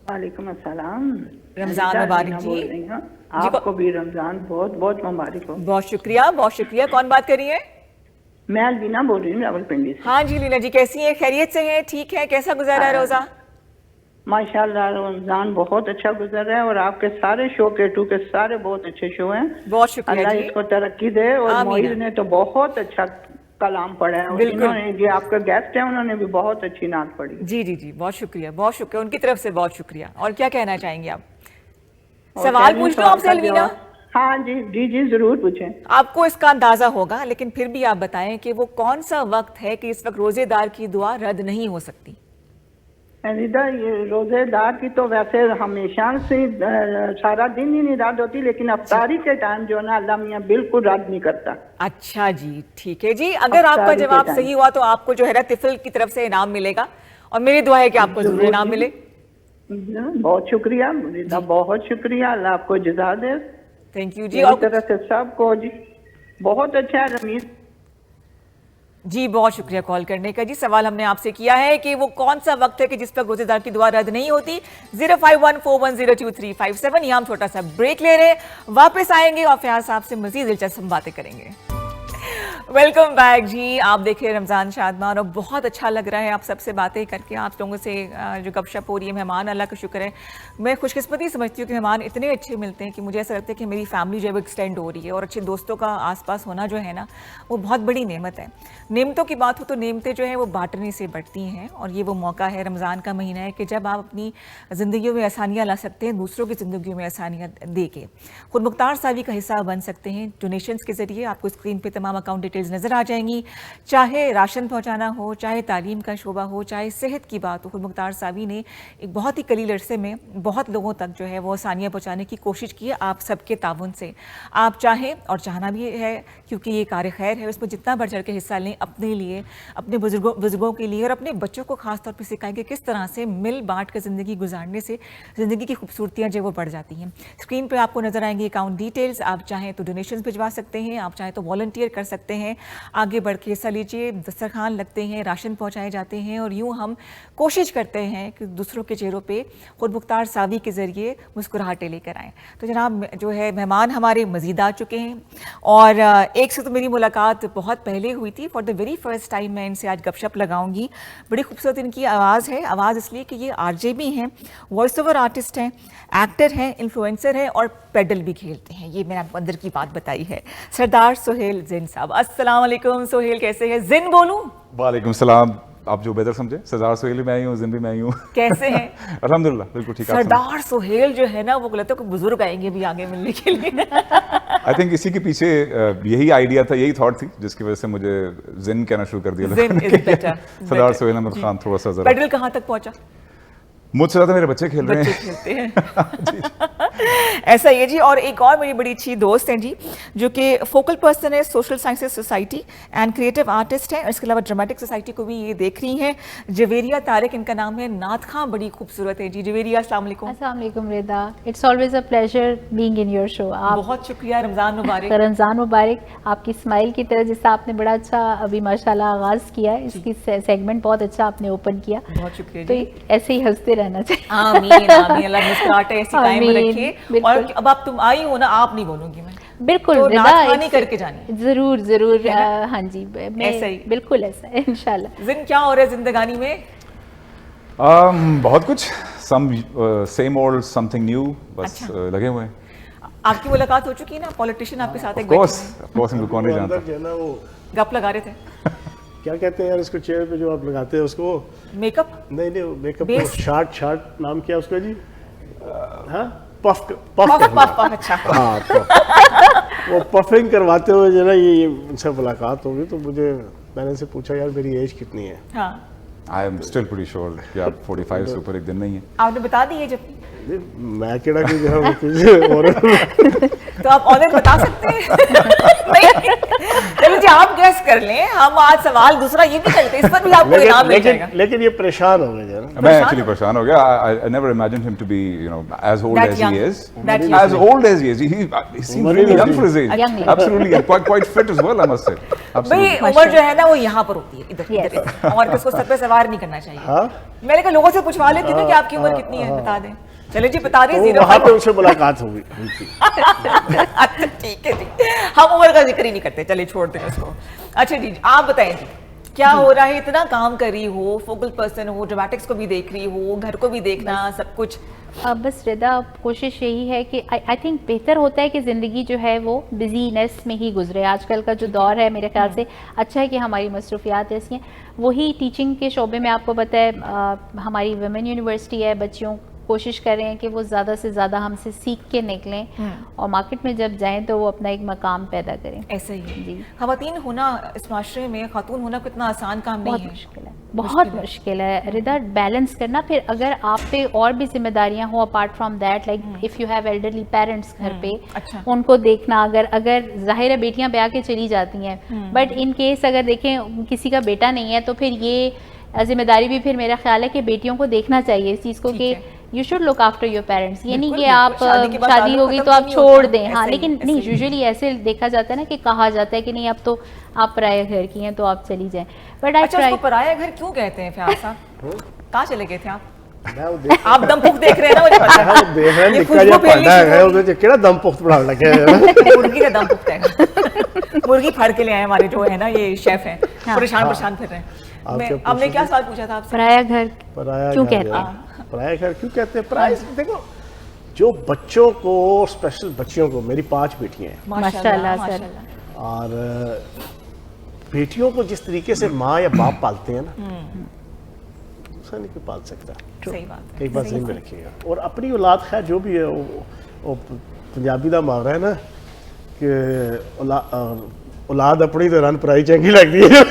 وعلیکم السلام. رمضان مبارک جی. آپ کو بھی رمضان بہت بہت مبارک ہو. بہت شکریہ بہت شکریہ. کون بات کر رہی ہے؟ میں البینہ بول رہی ہوں راولپنڈی سے. ہاں جی لیلا جی، کیسی ہیں؟ خیریت سے ہیں؟ ٹھیک ہے. کیسا گزارا ہے روزہ؟ ماشاءاللہ رمضان بہت اچھا گزر رہا ہے اور آپ کے سارے شو K2 کے سارے بہت اچھے شو ہیں. بہت شکریہ اللہ جی. اس کو ترقی دے. اور معید نے تو بہت اچھا کلام پڑھا ہے. انہوں نے جو آپ کے گیسٹ ہیں انہوں نے بھی بہت اچھی نعت پڑھی. جی جی جی بہت شکریہ بہت شکریہ. ان کی طرف سے بہت شکریہ. اور کیا کہنا چاہیں گے آپ؟ سوال پوچھ لو آپ سے الوینا. ہاں جی جی جی ضرور پوچھیں. آپ کو اس کا اندازہ ہوگا لیکن پھر بھی آپ بتائیں کہ وہ کون سا وقت ہے کہ اس وقت روزے دار کی دعا رد نہیں ہو سکتی؟ یہ روزے دار کی تو ویسے ہمیشہ سے سارا دن ہی نہیں رد ہوتی، لیکن افطاری کے ٹائم جو نا اللہ میاں بالکل رد نہیں کرتا. اچھا جی ٹھیک ہے جی. اگر آپ کا جواب صحیح ہوا تو آپ کو جو ہے طفل کی طرف سے انعام ملے گا اور میری دعا ہے کہ آپ کو ضرور انعام ملے. بہت شکریہ مریدہ، بہت شکریہ. اللہ آپ کو جزا دے. تھینک یو جی. اور طرح سے سب کو جی بہت اچھا ہے رمیز جی. بہت شکریہ کال کرنے کا جی. سوال ہم نے آپ سے کیا ہے کہ وہ کون سا وقت ہے کہ جس پر روزے دار کی دعا رد نہیں ہوتی. 0514102357. یہاں ہم چھوٹا سا بریک لے رہے ہیں، واپس آئیں گے اور فیاض صاحب سے مزید دلچسپ باتیں کریں گے. ویلکم بیک جی. آپ دیکھیں رمضان شادمان اور بہت اچھا لگ رہا ہے آپ سب سے باتیں کر کے، آپ لوگوں سے جو گپ شپ ہو رہی ہے. مہمان اللہ کا شکر ہے، میں خوش قسمتی سمجھتی ہوں کہ مہمان اتنے اچھے ملتے ہیں کہ مجھے ایسا لگتا ہے کہ میری فیملی جو ہے وہ ایکسٹینڈ ہو رہی ہے. اور اچھے دوستوں کا آس پاس ہونا جو ہے نا وہ بہت بڑی نعمت ہے. نعمتوں کی بات ہو تو نعمتیں جو ہیں وہ بانٹنے سے بڑھتی ہیں. اور یہ وہ موقع ہے رمضان کا مہینہ ہے کہ جب آپ اپنی زندگیوں میں آسانیاں لا سکتے ہیں، دوسروں کی زندگیوں میں آسانیاں دے کے خود مختار ساوی کا حصہ بن سکتے ہیں. ڈونیشنز کے ذریعے آپ کو اسکرین پہ تمام اکاؤنٹ ڈیٹیلز نظر آ جائیں گی. چاہے راشن پہنچانا ہو، چاہے تعلیم کا شعبہ ہو، چاہے صحت کی بات ہو، خود مختار ساوی نے ایک بہت ہی قلیل عرصے میں بہت لوگوں تک جو ہے وہ آسانیاں پہنچانے کی کوشش کی ہے آپ سب کے تعاون سے. آپ چاہیں اور چاہنا بھی ہے کیونکہ یہ کار خیر ہے، اس میں جتنا بڑھ چڑھ کے حصہ لیں، اپنے لیے، اپنے بزرگوں کے لیے اور اپنے بچوں کو خاص طور پہ سکھائیں کہ کس طرح سے مل بانٹ کر زندگی گزارنے سے زندگی کی خوبصورتیاں جو وہ بڑھ جاتی ہیں. اسکرین پہ آپ کو نظر آئیں گے اکاؤنٹ ڈیٹیلز. آپ چاہیں تو ڈونیشنز بھجوا سکتے ہیں، آپ چاہیں تو والنٹیئر کر سکتے ہیں. آگے بڑھ کے حصہ لیجیے. دسترخوان لگتے ہیں، راشن پہنچائے جاتے ہیں اور یوں ہم کوشش کرتے ہیں کہ دوسروں کے چہروں پہ خود مختار ساوی کے ذریعے مسکراہٹیں لے کر آئیں. تو جناب جو ہے مہمان ہمارے مزید آ چکے ہیں اور ایک سے تو میری ملاقات بہت پہلے ہوئی تھی. For the very first time میں ان سے آج گپ شپ لگاؤں گی. بڑی خوبصورت ان کی آواز ہے. آواز اس لیے کہ یہ آر جے بھی ہیں، وائس اوور آرٹسٹ ہیں، ایکٹر ہیں، انفلوئنسر ہیں اور پیڈل بھی کھیلتے ہیں. یہ میں نے آپ کو اندر کی بات بتائی ہے. سردار سہیل زین صاحب، السلام علیکم. سہیل کیسے ہیں؟ زین بولوں؟ وعلیکم السلام. آپ جو بہتر سمجھے. سردار سہیل بھی میں ہی ہوں, زن بھی میں ہی ہوں. کیسے ہیں؟ الحمدللہ بالکل ٹھیک. سردار سہیل جو ہے نا وہ لگتا ہے کہ بزرگ آئیں گے بھی آگے ملنے کے لیے. آئی تھنک اسی کے پیچھے یہی آئیڈیا تھا, یہی تھاٹ تھی جس کی وجہ سے مجھے زن کہنا شروع کر دیا. سردار سہیل احمد خان تھوڑا سا ذرا. پیڈل کہاں تک پہنچا؟ مجھ سے زیادہ میرے بچے کھیل رہے ہیں. کھیلتے ہیں ایسا ہی ہے جی. اور ایک اور میری بڑی اچھی دوست ہیں جی جو کہ فوکل پرسن ہے social sciences society and creative artist ہیں, اور اس کے علاوہ ڈرامٹک سوسائٹی کو بھی یہ دیکھ رہی ہیں. جویریہ طارق ان کا نام ہے. نعت خاں بڑی خوبصورت ہے جی. جویریہ السلام علیکم. السلام علیکم Raza, it's always a pleasure being in your show. بہت شکریہ. رمضان مبارک. رمضان مبارک. آپ کی اسمائل کی طرح جس آپ نے بڑا اچھا ابھی ماشاءاللہ آغاز کیا, اس کی سیگمنٹ بہت اچھا آپ نے اوپن کیا. بہت شکریہ. تو ایسے ہی ہنستے رہنا چاہیے. آمین آمین. اللہ مسکراہٹیں ایسی قائم رکھے. اور اب آپ تم آئی ہو نا, آپ نہیں بولوں گی میں. بالکل رضا, نہیں کر کے جانی. ضرور ضرور. ہاں جی ایسا ہی. بالکل ایسا ہے انشاءاللہ. زن کیا ہو رہا ہے زندگانی میں؟ بہت کچھ. Same old some thing new, بس لگے ہوئے ہیں. آپ کی ملاقات ہو چکی ہے نا پولیٹیشین آپ کے ساتھ؟ ایک کورس ان کو کون نہیں جانتا. جو ہے نا وہ گپ لگا رہے تھے. کیا کہتے ہیں یار اس کو, چہرے پہ جو آپ لگاتے ہیں اس کو, میک اپ؟ نہیں میک اپ, بیس؟ شارٹ نام کیا اس کا جی؟ ہاں پف. اچھا. ہاں وہ پفنگ کرواتے ہوئے جو ہے نا یہ ان سے ملاقات ہوگی تو مجھے, میں نے ان سے پوچھا یار میری ایج کتنی ہے. ہاں I am still pretty sure کہ آپ 45 سے اوپر ایک دن نہیں ہیں. آپ نے بتا دی ہے جب میں کہڑا کہ جو ہے تو آپ آنر بتا سکتے ہیں. چلو جی آپ گیس کر لیں. ہم آج سوال دوسرا یہ نہیں کرتے, اس پر بھی آپ کو انعام مل جائے گا. لیکن یہ پریشان ہو گئے نا. میں ایکچولی پریشان ہو گیا. I never imagined him to be, you know, as old as he is. As old as he is. He seems really young for his age. Absolutely. And quite fit as well, I must say. بھئی عمر جو ہے نا وہ یہاں پر ہوتی ہے, ادھر. اور کس کو سر پہ سوار نہیں کرنا چاہیے. میں نے کہا لوگوں سے پوچھوا لیتی نا کہ آپ کی عمر کتنی ہے, بتا دیں. چلے جی بتا دیں. وہاں پہ ان سے ملاقات ہوئی تھی. ٹھیک ہے جی, ہم عمر کا ذکر ہی نہیں کرتے, چلے چھوڑ دیں اس کو. اچھا جی آپ بتائیں جی کیا ہو رہا ہے؟ اتنا کام کر رہی ہو, فوکل پرسن ہو, ڈرامٹکس کو بھی دیکھ رہی ہو, گھر کو بھی دیکھنا, سب کچھ. بس رضا کوشش یہی ہے کہ آئی تھنک بہتر ہوتا ہے کہ زندگی جو ہے وہ بزینس میں ہی گزرے. آج کل کا جو دور ہے میرے خیال سے اچھا ہے کہ ہماری مصروفیات ایسی ہیں. وہی ٹیچنگ کے شعبے میں آپ کو پتہ ہے ہماری ویمن یونیورسٹی ہے, بچیوں کوشش کر رہے ہیں کہ وہ زیادہ سے زیادہ ہم سے سیکھ کے نکلیں اور مارکیٹ میں جب جائیں تو وہ اپنا ایک مقام پیدا کریں. ایسا ہی جی. خواتین ہونا اس معاشرے میں, خاتون ہونا کتنا آسان کام نہیں ہے. مشکل ہے, بہت مشکل ہے رضا بیلنس کرنا. پھر اگر آپ پہ اور بھی ذمہ داریاں ہوں apart from that, like if you have elderly parents گھر پہ, ان کو دیکھنا. اگر ظاہر ہے بیٹیاں بیاہ کے چلی جاتی ہیں, بٹ ان کیس اگر دیکھیں کسی کا بیٹا نہیں ہے تو پھر یہ ذمہ داری بھی پھر میرا خیال ہے کہ بیٹیوں کو دیکھنا چاہیے اس چیز کو کہ you should look after your parents. یہ نہیں کہ آپ شادی ہو گئی تو آپ چھوڑ دیں. ہاں لیکن نہیں, یوزلی ایسے دیکھا جاتا ہے نا کہ کہا جاتا ہے کہ نہیں اب تو آپ پرایا گھر کی ہیں تو آپ چلی جائیں. بٹ اچھا اس کو پرایا گھر کیوں کہتے ہیں فیاض صاحب؟ کہاں چلے گئے تھے آپ دم پخت دیکھ رہے ہیں نا, مجھے مرغی کا دم پخت ہے. مرغی پھاڑ کے لے آئے ہمارے جو ہے نا یہ شیف ہیں, پریشان پھر رہے ہیں. آپ نے کیا سوال پوچھا تھا آپ سے؟ پرایا گھر کیوں کہتے ہیں؟ پرایا گھر کیوں کہتے ہیں؟ پرایا دیکھو جو بچوں کو, اسپیشل بچیوں کو, میری 5 بیٹیاں ہیں ماشاءاللہ سر, اور بیٹیوں کو جس طریقے سے ماں یا باپ پالتے ہیں نا دوسرا نہیں کوئی پال سکتا. صحیح بات, ایک بات ذہن میں رکھیے گا. اور اپنی اولاد خیر جو بھی ہے وہ پنجابی کا محاورہ ہے نا کہ اولاد اپنی تو رن پرائی چنگی لگتی ہے.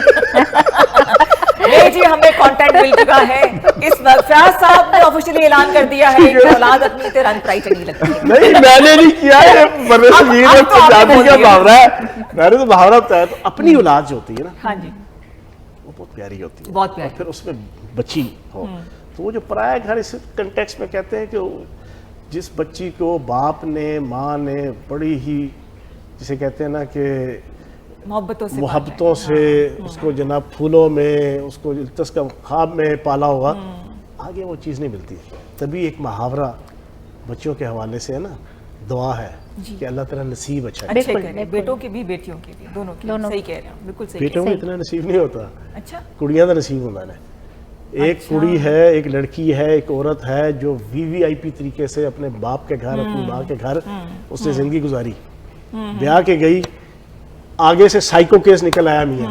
جی ہمیں کانٹیکٹ مل چکا ہے اس وقت. فیاض صاحب نے آفیشلی اعلان کر دیا ہے کہ اولاد اپنی تے رن پرائی چنگی لگتی ہے. نہیں میں نے نہیں کیا ہے, پنجابی کا محاورہ ہے, میں نے تو محاورہ بتایا. تو اپنی اولاد جو ہوتی ہے نا, ہاں جی, وہ بہت پیاری ہوتی ہے, بہت پیاری. پھر اس میں بچی ہو تو وہ جو پرایا گھر اس کنٹیکسٹ میں کہتے ہیں کہ جس بچی کو باپ نے, ماں نے بڑی ہی جسے کہتے ہیں نا کہ محبتوں سے اس کو جناب پھولوں میں, اس کو التس کا خواب میں پالا ہوا, آگے وہ چیز نہیں ملتی. تبھی ایک محاورہ بچوں کے حوالے سے ہے نا, دعا ہے کہ اللہ تعالیٰ نصیب اچھا کرے, بیٹوں کے بھی بیٹیوں کے بھی, دونوں کے. صحیح کہہ رہے ہیں, بالکل صحیح. بیٹوں میں اتنا نصیب نہیں ہوتا. اچھا کڑیاں کا نصیب ہوتا ہے. ایک کڑی ہے, ایک لڑکی ہے, ایک عورت ہے جو VIP طریقے سے اپنے باپ کے گھر, اپنی ماں کے گھر اس نے زندگی گزاری, بیاہ کے گئی, آگے سے سائیکو کیس نکل آیا میاں,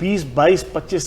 20, 22, 25,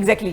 Exactly,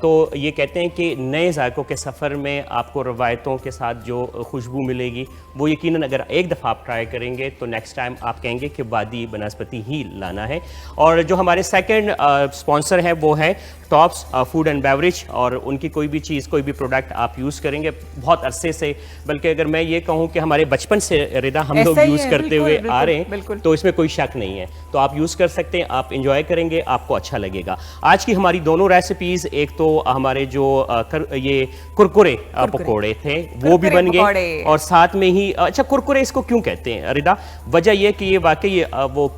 تو یہ کہتے ہیں کہ نئے ذائقوں کے سفر میں آپ کو روایتوں کے ساتھ جو خوشبو ملے گی وہ یقیناً اگر ایک دفعہ آپ ٹرائی کریں گے تو نیکسٹ ٹائم آپ کہیں گے کہ وادی بنسپتی ہی لانا ہے. اور جو ہمارے سیکنڈ اسپانسر ہے وہ ہے ٹاپس فوڈ اینڈ بیوریج, اور ان کی کوئی بھی چیز کوئی بھی پروڈکٹ آپ یوز کریں گے بہت عرصے سے, بلکہ اگر میں یہ کہوں کہ ہمارے بچپن سے رضا ہم لوگ یوز کرتے ہوئے آ رہے ہیں, تو اس میں کوئی شک نہیں ہے. تو آپ یوز کر سکتے ہیں, آپ انجوائے کریں گے, آپ کو اچھا لگے گا. آج کی ہماری دونوں ریسیپیز, ایک تو ہمارے جو یہ کرکرے پکوڑے تھے وہ بھی بن گئے, اور ساتھ میں ہی اچھا کرکرے اس کو کیوں کہتے ہیں رضا؟ وجہ یہ کہ یہ واقعی وہ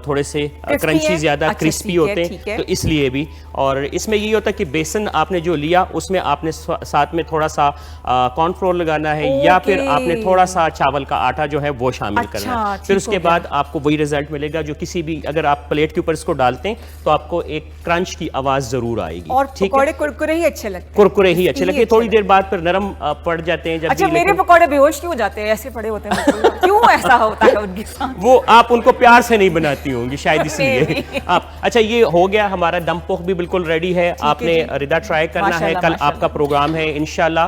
تھوڑے سے کرنچی زیادہ کرسپی ہوتے ہیں, تو اس لیے بھی. اور اس میں یہ ہوتا ہے کہ بیسن آپ نے جو لیا اس میں آپ نے ساتھ میں تھوڑا سا کارن فلور لگانا ہے, یا پھر آپ نے تھوڑا سا چاول کا آٹا جو ہے وہ شامل کرنا ہے. پھر اس کے بعد آپ کو وہی رزلٹ ملے گا جو کسی بھی, اگر آپ پلیٹ کے اوپر اس کو ڈالتے ہیں تو آپ کو ایک کرنچ کی آواز ضرور آئے گی. اور پکوڑے کرکرے ہی اچھے لگتے ہیں, کرکرے ہی اچھے لگتے ہیں, تھوڑی دیر بعد پھر نرم پڑ جاتے ہیں. اچھا میرے پکوڑے بے ہوش کیوں جاتے ہیں, ایسے پڑے ہوتے ہیں, کیوں ایسا ہوتا ہے ان کے ساتھ؟ وہ آپ ان کو پیار سے نہیں بناتی ہوں گی شاید اس لیے آپ. اچھا یہ ہو گیا, ہمارا دم پوخ بھی بالکل ریڈی ہے, آپ نے رضا ٹرائی کرنا ہے. کل آپ کا پروگرام ہے انشاءاللہ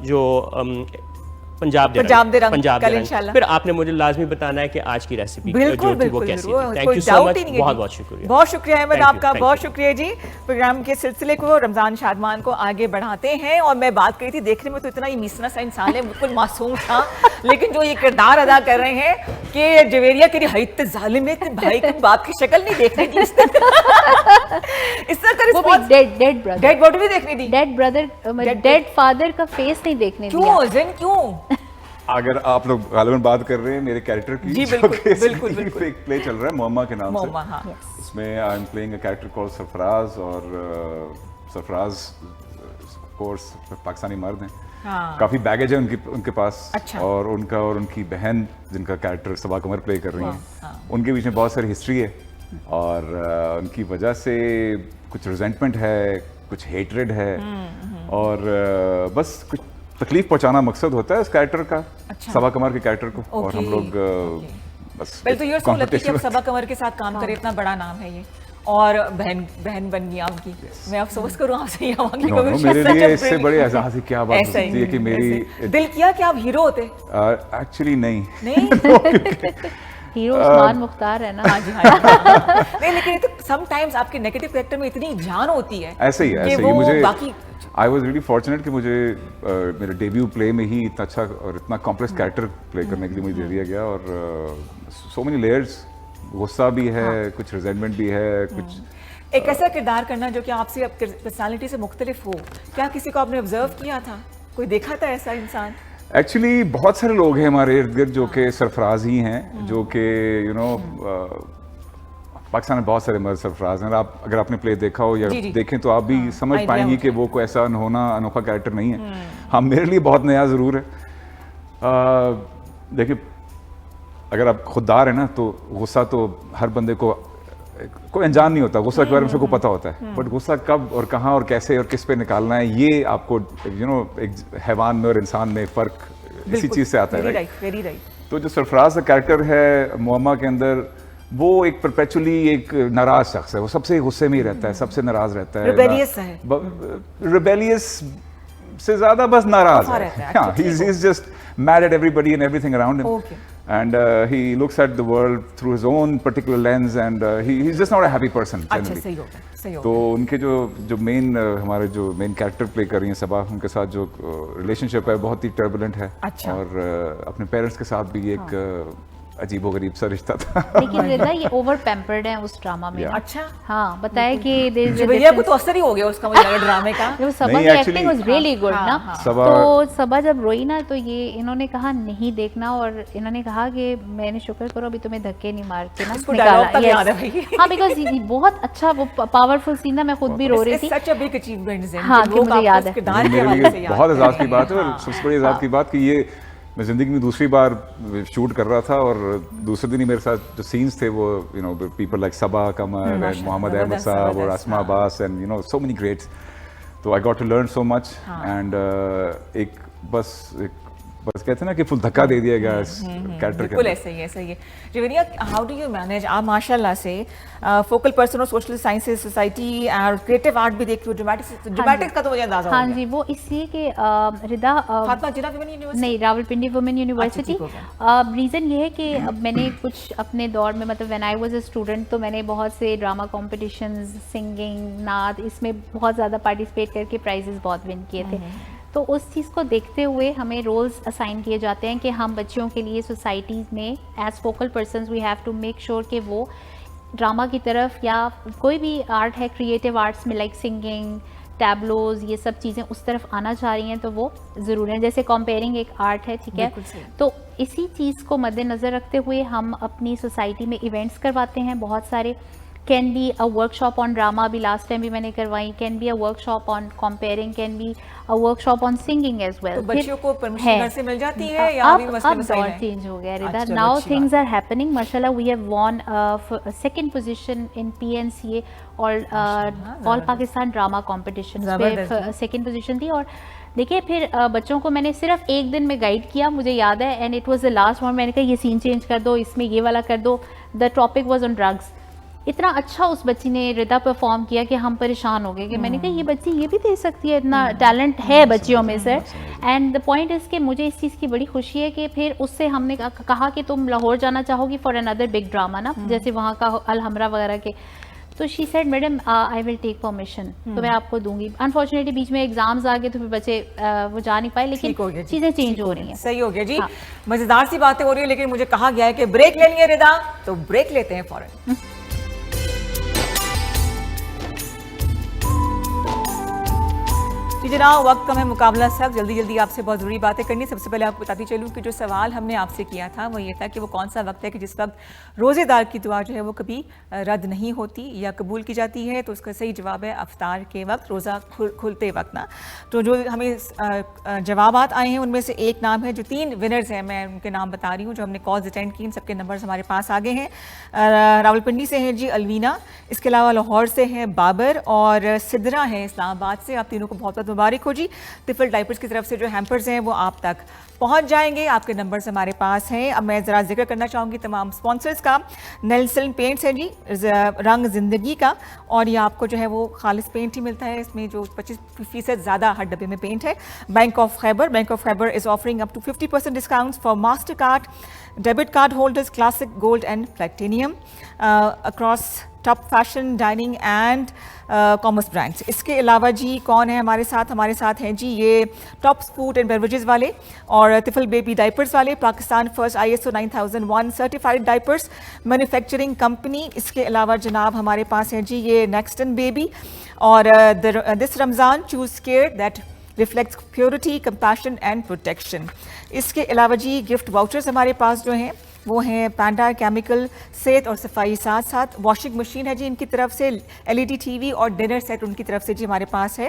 جو پنجاب دے رنگ, پھر آپ نے مجھے لازمی بتانا ہے کہ آج کی ریسیپی جو تھی وہ کیسی تھی. تھینک یو سو مچ, بہت بہت شکریہ. بہت شکریہ احمد آپ کا, بہت شکریہ جی. پروگرام کے سلسلے کو رمضان شادمان کو آگے بڑھاتے ہیں, اور میں بات کری تھی دیکھنے میں تو اتنا ہی میسنا سا انسان ہے, بالکل معصوم تھا, لیکن جو یہ کردار ادا کر رہے ہیں کہ جویریہ کے حیت ظالم ہے, بھائی کی باپ کی شکل نہیں دیکھنی تھی, اس طرح کا رسپانس, ڈیڈ باڈی بھی دیکھنی تھی, ڈیڈ بردر ڈیڈ فادر کا فیس نہیں دیکھنے دیا. کیوں زن کیوں؟ اگر آپ لوگ غالباً بات کر رہے ہیں میرے کیریکٹر کی, جی بالکل ایک پلے چل رہا ہے موما کے نام سے, اس میں I am playing a character call Sarfaraz, اور سرفراز کورس پاکستانی مرد ہیں, کافی بیگیج ہے ان کے پاس, اور ان کا اور ان کی بہن جن کا کیریکٹر صبا قمر پلے کر رہی ہیں, ان کے بیچ میں بہت ساری ہسٹری ہے, اور ان کی وجہ سے کچھ ریزنٹمنٹ ہے, کچھ ہیٹریڈ ہے, اور بس کچھ تکلیف پہنچانا مقصد ہوتا ہے اس کیریکٹر کا, صبا قمر کے کیریکٹر کو, اور ہم لوگ بس تو یہ سو لگتی ہے کہ اب صبا قمر کے ساتھ کام کرے, اتنا بڑا نام ہے یہ, اور بہن بن گیا ان کی. میں افسوس کروں آپ سے, میرے لیے اس سے بڑے اعزاز کی کیا بات ہو سکتی ہے کہ میری دل کیا کہ آپ ہیرو ہوتے. ایکچولی نہیں, ہیرو عثمان مختار ہے نا. نہیں لیکن سم ٹائمز آپ کے نیگیٹو کریکٹر میں اتنی جان ہوتی ہے. ایسے ہی ایسے ہی مجھے آئی واز ریلی فارچونیٹ کہ مجھے میرے ڈیبیو پلے میں ہی اتنا اچھا اور اتنا کمپلیکس کیریکٹر پلے کرنے کے لیے مجھے دے دیا گیا, اور سو مینی لیئرز, غصہ بھی ہے, کچھ ریزنٹمنٹ بھی ہے, کچھ ایک ایسا کردار کرنا جو کہ آپ سے پرسنالٹی سے مختلف ہو. کیا کسی کو آپ نے آبزرو کیا تھا, کوئی دیکھا تھا ایسا انسان؟ ایکچولی بہت سارے لوگ ہیں ہمارے ارد گرد جو کہ سرفراز ہی ہیں, جو کہ یو نو پاکستان میں بہت سارے مرد سرفراز ہیں. اگر آپ نے پلے دیکھا ہو یا دیکھیں تو آپ بھی سمجھ پائیں گی کہ وہ کوئی ایسا انوکھا کیریکٹر نہیں ہے. ہاں میرے لیے بہت نیا ضرور ہے. دیکھیں اگر آپ خوددار ہیں نا تو غصہ تو ہر بندے کو کوئی انجان نہیں ہوتا, غصہ کے بارے میں سب کو پتہ ہوتا ہے, بٹ غصہ کب اور کہاں اور کیسے اور کس پہ نکالنا ہے یہ آپ کو یو نو ایک حیوان میں اور انسان میں فرق اسی چیز سے آتا ہے. تو جو سرفراز کا کیریکٹر ہے موما کے اندر, وہ ایک پرپیچولی ایک ناراض شخص ہے, وہ سب سے غصے میں ہی رہتا ہے, سب سے ناراض رہتا ہے, ریبیلیس سے زیادہ بس ناراض ہے. ہاں he is just mad at everybody and everything around him. Okay. And he looks at the world through his own particular lens, and he's just not a happy person generally. اچھا صحیح ہو. تو ان کے جو مین ہمارے جو مین کیریکٹر پلے کر رہی ہیں صبا, ان کے ساتھ جو ریلیشن شپ ہے بہت ہی ٹربولنٹ ہے, اور اپنے پیرنٹس کے ساتھ بھی ایک عجیب و غریب سا رشتہ تھا. لیکن رضا یہ اوور پیمپرڈ ہیں اس ڈرامہ میں. اچھا ہاں بتایا کہ جویریہ کو تو اثر ہی ہو گیا اس کا, مجھے لگا ڈرامے کا. صبا کی ایکٹنگ واز ریئلی گڈ نا. تو صبا جب روئی نا تو یہ انہوں نے کہا نہیں دیکھنا, اور انہوں نے کہا کہ میں نے شکر کرو ابھی تمہیں دھکے نہیں مار کے نا نکالا. ہاں بیکاز بہت اچھا وہ پاورفل سین تھا, میں خود بھی رو رہی تھی. ہاں مجھے یاد ہے, بہت اعزاز کی بات ہے, اور سب سے بڑی اعزاز کی بات کہ یہ میں زندگی میں دوسری بار شوٹ کر رہا تھا, اور دوسرے دن ہی میرے ساتھ جو سینس تھے وہ you know people like Saba Qamar and Muhammad Ahmed sahab اور Asma Abbas and you know so many greats. تو I got to learn so much, and ایک بس ایک بس کہتے ہیں نا کہ فل دھکا دے دیا گیا کیریکٹر کے. بالکل ایسا ہی ہے, صحیح ہے. Javeria, how do you manage, آپ ماشاء اللہ سے فوکل پرسن اور سوشل سائنسز سوسائٹی اور کریٹو آرٹ بھی دیکھتی ہو, ڈرامٹکس کا تو مجھے اندازہ ہاں جی, وہ اس لیے کہ ردا فاطمہ جناح ویمن یونیورسٹی, نہیں, راولپنڈی وومن یونیورسٹی. ریزن یہ ہے کہ میں نے کچھ اپنے دور میں, مطلب when I was a student, تو میں نے بہت سے ڈرامہ کمپٹیشنز, سنگنگ, نعت, اس میں بہت زیادہ پارٹیسپیٹ کر کے پرائزز بہت ون کیے تھے. تو اس چیز کو دیکھتے ہوئے ہمیں رولز اسائن کیے جاتے ہیں کہ ہم بچیوں کے لیے سوسائٹیز میں as focal persons we have to make sure کہ وہ ڈرامہ کی طرف یا کوئی بھی آرٹ ہے کریٹیو آرٹس میں لائک سنگنگ, ٹیبلوز, یہ سب چیزیں اس طرف آنا چاہ رہی ہیں تو وہ ضرور ہیں. جیسے کمپیئرنگ ایک آرٹ ہے, ٹھیک ہے, تو اسی چیز کو مد نظر رکھتے ہوئے ہم اپنی سوسائٹی میں ایونٹس کرواتے ہیں بہت سارے. Can be a workshop on drama, ابھی لاسٹ ٹائم بھی میں نے کروائی. Can be a workshop on compering, can be a workshop on singing as well. بچیوں کو پرمیشن گھر سے مل جاتی ہے یا ابھی مسئلہ مسائل ہے؟ اب دور چینج ہو گیا ردا, ناؤ تھنگز آر ہیپننگ. ماشاءاللہ وی ہیو وون second position in PNCA all Pakistan drama competition پہ سیکنڈ پوزیشن تھی. اور دیکھیے پھر بچوں کو میں نے صرف ایک دن میں گائیڈ کیا, مجھے یاد ہے, and it was the last one. میں نے کہا یہ سین چینج کر دو, اس میں یہ والا کر دو. The topic was on drugs. اتنا اچھا اس بچی نے ردا پرفارم کیا کہ ہم پریشان ہو گئے کہ میں نے کہا یہ بچی یہ بھی دے سکتی ہے, اتنا ٹیلنٹ ہے بچیوں میں سے. اینڈ دا پوائنٹ از کہ مجھے اس چیز کی بڑی خوشی ہے کہ پھر اس سے ہم نے کہا کہ تم لاہور جانا چاہو گی فار اندر بگ ڈراما نا, جیسے وہاں کا الحمرا وغیرہ کے. تو she said madam I will take permission, تو میں آپ کو دوں گی. انفارچونیٹلی بیچ میں ایگزامز آ گئے تو پھر بچے وہ جا نہیں پائے, لیکن چیزیں چینج ہو رہی ہیں. صحیح ہو گیا جی, مزیدار سی باتیں ہو رہی ہیں, لیکن مجھے کہا گیا ہے کہ بریک لے لیے ردا, تو بریک لیتے ہیں فوراً. جی جناب, وقت کم ہے, مقابلہ سخت, جلدی جلدی آپ سے بہت ضروری باتیں کرنی. سب سے پہلے آپ کو بتاتی چلوں کہ جو سوال ہم نے آپ سے کیا تھا وہ یہ تھا کہ وہ کون سا وقت ہے کہ جس وقت روزے دار کی دعا جو ہے وہ کبھی رد نہیں ہوتی یا قبول کی جاتی ہے. تو اس کا صحیح جواب ہے افطار کے وقت, روزہ کھلتے وقت نا. تو جو ہمیں جوابات آئے ہیں ان میں سے ایک نام ہے, جو 3 ونرز ہیں, میں ان کے نام بتا رہی ہوں جو ہم نے کالز اٹینڈ کی, ان سب کے نمبرز ہمارے پاس آگے ہیں. راولپنڈی سے ہیں جی الوینا, اس کے علاوہ لاہور سے ہیں بابر, اور سدرا ہیں اسلام آباد سے. آپ تینوں کو بہت بہت مبارک ہو جی. طفل ڈائپرز کی طرف سے جو ہیمپرز ہیں وہ آپ تک پہنچ جائیں گے. آپ کے نمبرز ہمارے پاس ہیں. اب میں ذرا ذکر کرنا چاہوں گی تمام سپانسرز کا. نیلسن پینٹس ہے جی, رنگ زندگی کا, اور یہ آپ کو جو ہے وہ خالص پینٹ ہی ملتا ہے, اس میں جو 25% زیادہ ہر ڈبے میں پینٹ ہے. Bank of Khyber is offering up to 50% discounts for Mastercard, debit card holders, classic, gold and platinum across top fashion, dining and commerce brands. اس کے علاوہ جی کون ہے ہمارے ساتھ ہیں جی یہ ٹاپس فوڈ اینڈ بیوریجز والے اور طفل بیبی ڈائپرز والے, Pakistan first ISO 9001 certified diapers manufacturing company. اس کے علاوہ جناب ہمارے پاس ہیں جی یہ نیکسٹن بیبی, اور this Ramzan choose care that reflects purity, compassion and protection. اس کے علاوہ جی گفٹ واؤچرز ہمارے پاس جو ہیں وہ ہیں پینڈا کیمیکل, صحت اور صفائی, ساتھ ساتھ واشنگ مشین ہے جی ان کی طرف سے, LED TV اور ڈنر سیٹ ان کی طرف سے جی ہمارے پاس ہے.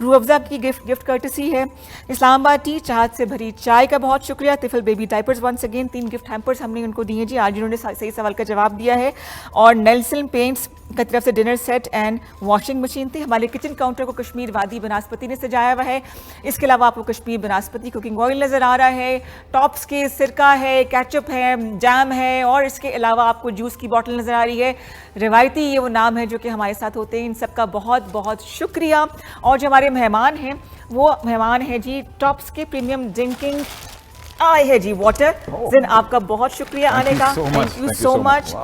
روح افزا کی گفٹ کرٹسی ہے. اسلام آباد ٹی, چاہت سے بھری چائے کا بہت شکریہ. طفل baby diapers once again 3 gift hampers ہم نے ان کو دیے جی, آج انہوں نے صحیح سوال کا جواب دیا ہے. اور نیلسن پینٹس کی طرف سے dinner set and washing machine تھی. ہمارے کچن کاؤنٹر کو کشمیر وادی بناسپتی نے سجایا ہوا ہے. اس کے علاوہ آپ کو کشمیر بناسپتی کوکنگ آئل نظر آ رہا ہے, ٹاپس کے سرکہ ہے, کیچپ ہے, جام ہے, اور اس کے علاوہ آپ کو جوس کی بوٹل نظر آ رہی ہے. روایتی یہ وہ نام ہے جو کہ ہمارے ساتھ ہوتے ہیں, ان سب کا بہت بہت شکریہ. اور جو ہمارے مہمان ہیں وہ مہمان ہیں جی ٹاپس کے پریمیم ڈرنکنگ آئے ہے جی واٹر. زین آپ کا بہت شکریہ آنے کا, تھینک یو سو مچ.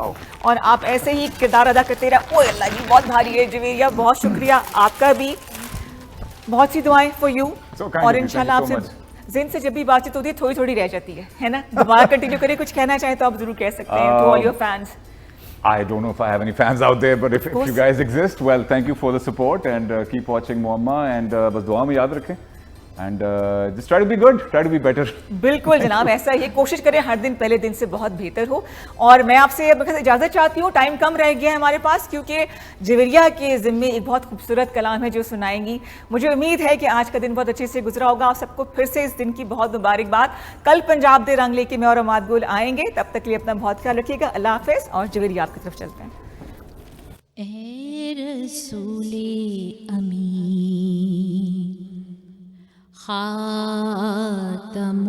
اور آپ ایسے ہی کردار ادا کرتے رہے. اوہ اللہ جی بہت بھاری ہے جویریہ, بہت شکریہ آپ کا بھی. بہت سی دعائیں فار یو, اور انشاءاللہ آپ سے زین سے جب بھی بات چیت ہوتی ہے تھوڑی رہ جاتی ہے نا. دوبارہ کنٹینیو کریں, کچھ کہنا چاہیں تو آپ ضرور کہہ سکتے ہیں to all your fans. I don't know if I have any fans out there, but if you guys exist, well, thank you for the support and keep watching Muamma, and bas dua mein yaad rakhein and just try to be good, try to be better. بالکل جناب, ایسا ہی کوشش کریں ہر دن پہلے دن سے بہت بہتر ہو. اور میں آپ سے اجازت چاہتی ہوں, ٹائم کم رہ گیا ہے ہمارے پاس, کیونکہ جویریہ کے ذمے ایک بہت خوبصورت کلام ہے جو سنائیں گی. مجھے امید ہے کہ آج کا دن بہت اچھے سے گزرا ہوگا. آپ سب کو پھر سے اس دن کی بہت مبارکباد. کل پنجاب دے رنگ لے کے میں اور اماد گل آئیں گے, تب تک لیے اپنا بہت خیال رکھیے گا. اللہ حافظ. اور جویریہ آپ کی طرف چلتے ہیں. اے رسول امین خاتم